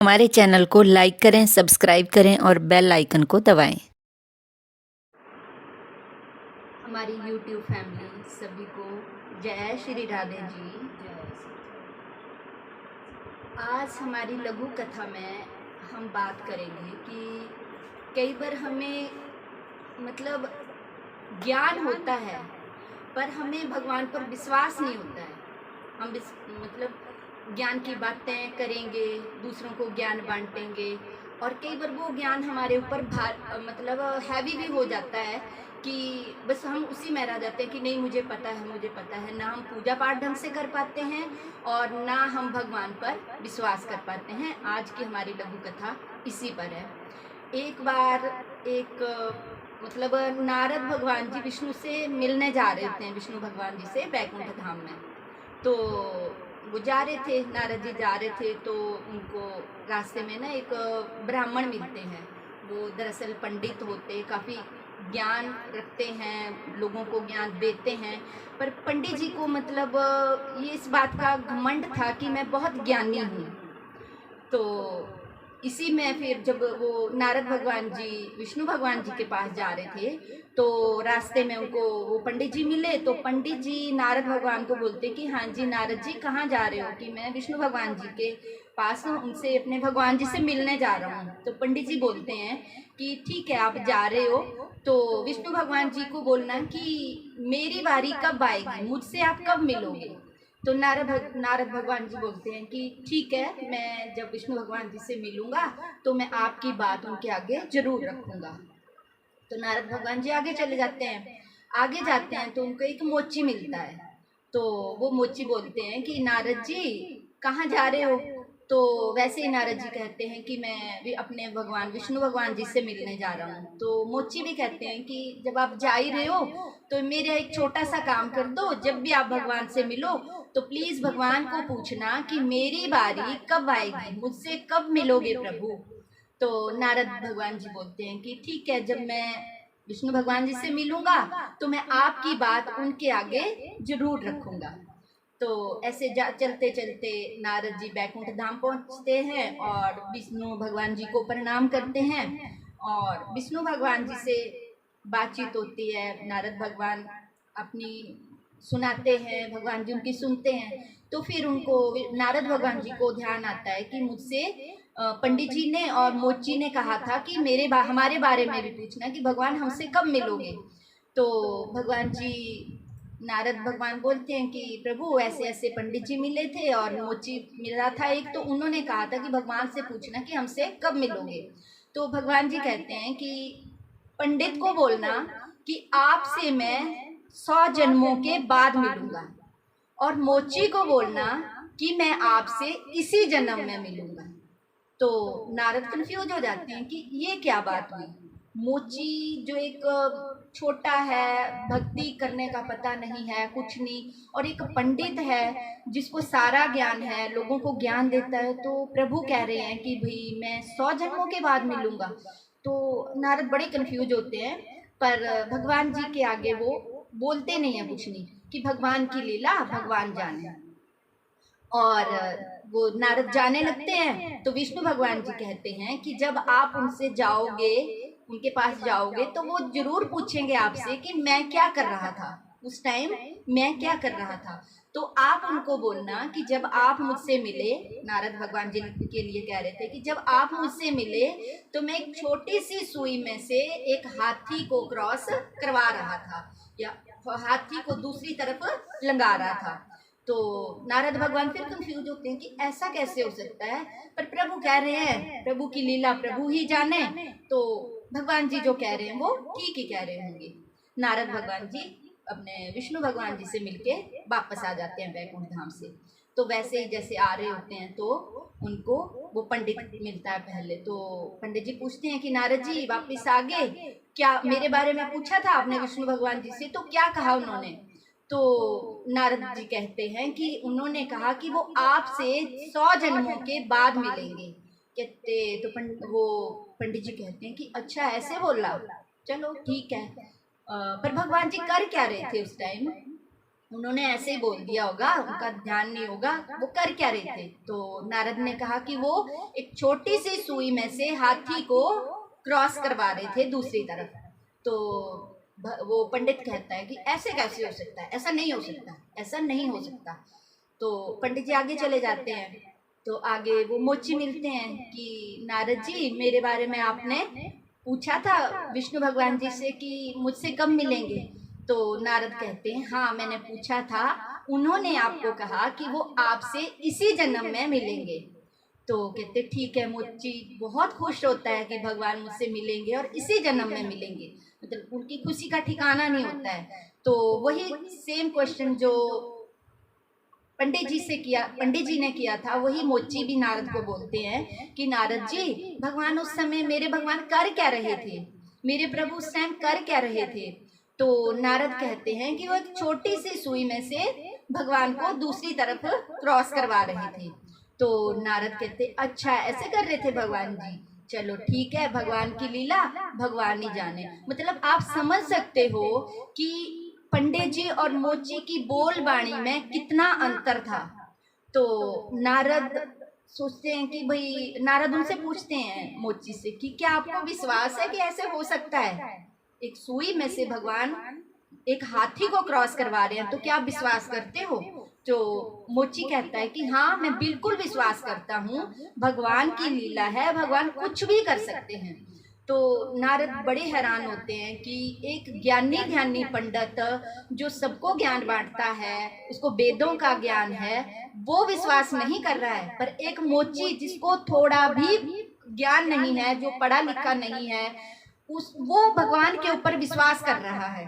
हमारे चैनल को लाइक करें, सब्सक्राइब करें और बेल आइकन को दबाएं। हमारी YouTube फैमिली सभी को जय श्री राधे जी। आज हमारी लघु कथा में हम बात करेंगे कि कई बार हमें मतलब ज्ञान होता है पर हमें भगवान पर विश्वास नहीं होता है। हम मतलब ज्ञान की बातें करेंगे, दूसरों को ज्ञान बांटेंगे और कई बार वो ज्ञान हमारे ऊपर मतलब हैवी भी हो जाता है कि बस हम उसी में रह जाते हैं कि नहीं मुझे पता है। ना हम पूजा पाठ ढंग से कर पाते हैं और ना हम भगवान पर विश्वास कर पाते हैं। आज की हमारी लघु कथा इसी पर है। एक बार एक मतलब नारद भगवान जी विष्णु से मिलने जा रहे होते हैं, विष्णु भगवान जी से बैकुंठ धाम में। तो वो जा रहे थे, नारद जी जा रहे थे तो उनको रास्ते में ना एक ब्राह्मण मिलते हैं। वो दरअसल पंडित होते, काफ़ी ज्ञान रखते हैं, लोगों को ज्ञान देते हैं। पर पंडित जी को मतलब ये इस बात का घमंड था कि मैं बहुत ज्ञानी हूँ। तो इसी में फिर जब वो नारद भगवान जी विष्णु भगवान जी के पास जा रहे थे तो रास्ते में उनको वो पंडित जी मिले। तो पंडित जी नारद भगवान को बोलते कि हाँ जी नारद जी कहाँ जा रहे हो? कि मैं विष्णु भगवान जी के पास हूँ, उनसे अपने भगवान जी से मिलने जा रहा हूँ। तो पंडित जी बोलते हैं कि ठीक है आप जा रहे हो तो विष्णु भगवान जी को बोलना कि मेरी बारी कब आएगी, मुझसे आप कब मिलोगे? तो नारद भगवान जी बोलते हैं कि ठीक है, मैं जब विष्णु भगवान जी से मिलूंगा तो मैं आपकी बात उनके आगे जरूर रखूंगा। तो नारद भगवान जी आगे चले जाते हैं। आगे जाते हैं तो उनको एक मोची मिलता है। तो वो मोची बोलते हैं कि नारद जी कहाँ जा रहे हो? तो वैसे ही नारद जी कहते हैं कि मैं भी अपने भगवान विष्णु भगवान जी से मिलने जा रहा हूँ। तो मोची भी कहते हैं कि जब आप जा ही रहे हो तो मेरा एक छोटा सा काम कर दो, जब भी आप भगवान से मिलो तो प्लीज भगवान को पूछना कि मेरी बारी कब आएगी, मुझसे कब मिलोगे प्रभु? तो नारद भगवान जी बोलते हैं कि ठीक है, जब मैं विष्णु भगवान जी से मिलूंगा तो मैं आपकी बात उनके आगे जरूर रखूंगा। तो ऐसे चलते चलते नारद जी बैकुंठ धाम पहुंचते हैं और विष्णु भगवान जी को प्रणाम करते हैं और विष्णु भगवान जी से बातचीत होती है। नारद भगवान अपनी सुनाते हैं, भगवान जी उनकी सुनते हैं। तो फिर उनको नारद भगवान जी को ध्यान आता है कि मुझसे पंडित जी ने और मोची ने कहा था कि हमारे बारे में भी पूछना कि भगवान हमसे कब मिलोगे। तो भगवान जी नारद भगवान बोलते हैं कि प्रभु ऐसे ऐसे पंडित जी मिले थे और मोची मिला था एक, तो उन्होंने कहा था कि भगवान से पूछना कि हमसे कब मिलोगे। तो भगवान जी कहते हैं कि पंडित को बोलना कि आपसे मैं 100 जन्मों के बाद मिलूंगा और मोची को बोलना कि मैं आपसे इसी जन्म में मिलूंगा। तो नारद कंफ्यूज हो जाते हैं कि ये क्या बात हुई। मोची जो एक छोटा है, भक्ति करने का पता नहीं है कुछ नहीं, और एक पंडित है जिसको सारा ज्ञान है, लोगों को ज्ञान देता है, तो प्रभु कह रहे हैं कि भाई मैं 100 जन्मों के बाद मिलूंगा। तो नारद बड़े कंफ्यूज होते हैं। पर भगवान जी के आगे वो बोलते नहीं है कुछ नहीं, कि भगवान की लीला भगवान जाने। और वो नारद जाने लगते हैं तो विष्णु भगवान जी कहते हैं कि जब आप उनसे जाओगे, उनके पास जाओगे तो वो जरूर पूछेंगे आपसे कि मैं क्या कर रहा था उस टाइम, मैं क्या कर रहा था। तो आप उनको बोलना कि जब आप मुझसे मिले, नारद भगवान जी के लिए कह रहे थे कि जब आप मुझसे मिले तो मैं एक छोटी सी सुई में से एक हाथी को क्रॉस करवा रहा था, या हाथी को दूसरी तरफ लंगा रहा था। तो नारद भगवान फिर कंफ्यूज होते हैं कि ऐसा कैसे हो सकता है, पर प्रभु कह रहे हैं, प्रभु की लीला प्रभु ही जाने। तो भगवान जी जो कह रहे हैं वो ठीक ही कह रहे होंगे। नारद भगवान जी अपने विष्णु भगवान जी से मिलके वापस आ जाते हैं बैकुंठ धाम से। तो वैसे ही जैसे आ रहे होते हैं तो उनको वो पंडित मिलता है पहले। तो पंडित जी पूछते हैं कि नारद जी वापस आ गए क्या? मेरे बारे में पूछा था आपने विष्णु भगवान जी से, तो क्या कहा उन्होंने? तो नारद जी कहते हैं कि उन्होंने कहा कि वो आपसे 100 जन्मों के बाद मिलेंगे। कहते तो वो पंडित जी कहते हैं कि अच्छा ऐसे बोला, चलो ठीक है। पर भगवान जी कर क्या रहे थे उस टाइम? उन्होंने ऐसे ही बोल दिया होगा, उनका ध्यान नहीं होगा वो कर क्या रहे थे। तो नारद ने कहा कि वो एक छोटी सी सुई में से हाथी को क्रॉस करवा रहे थे दूसरी तरफ। तो वो पंडित कहता है कि ऐसे कैसे हो सकता है, ऐसा नहीं हो सकता, ऐसा नहीं हो सकता। तो पंडित जी आगे चले जाते हैं। तो आगे वो मोची मिलते हैं कि नारद जी, मेरे बारे में आपने पूछा था विष्णु भगवान जी से कि मुझसे कब मिलेंगे। तो नारद कहते हैं हाँ मैंने पूछा था, उन्होंने आपको कहा कि वो आपसे इसी जन्म में मिलेंगे। तो कहते ठीक है। मोची बहुत खुश होता है कि भगवान मुझसे मिलेंगे और इसी जन्म में मिलेंगे, मतलब उनकी खुशी का ठिकाना नहीं होता है। तो वही सेम क्वेश्चन जो पंडित जी ने किया था, वही मोची भी नारद को बोलते हैं कि नारद जी, भगवान उस समय, मेरे भगवान कर क्या रहे थे, मेरे प्रभु उस टाइम कर क्या रहे थे। तो नारद कहते हैं कि वो एक छोटी सी सुई में से भगवान को दूसरी तरफ क्रॉस करवा रहे थे। तो नारद कहते अच्छा ऐसे कर रहे थे भगवान जी, चलो ठीक है, भगवान की लीला भगवान ही जाने। मतलब आप समझ सकते हो कि पंडित जी और मोची की बोलबाणी में कितना अंतर था। तो नारद सोचते हैं कि भाई, नारद उनसे पूछते हैं मोची से कि क्या आपको विश्वास है कि ऐसे हो सकता है, एक सुई में से भगवान एक हाथी को क्रॉस करवा रहे हैं, तो क्या आप विश्वास करते हो। तो मोची कहता है कि हाँ मैं बिल्कुल विश्वास करता हूँ, भगवान की लीला है, भगवान कुछ भी कर सकते हैं। तो नारद बड़े हैरान होते हैं कि एक ज्ञानी ध्यानी पंडित जो सबको ज्ञान बांटता है, उसको वेदों का ज्ञान है, वो विश्वास नहीं कर रहा है, पर एक मोची जिसको थोड़ा भी ज्ञान नहीं है, जो पढ़ा लिखा नहीं है, वो भगवान के ऊपर विश्वास कर रहा है।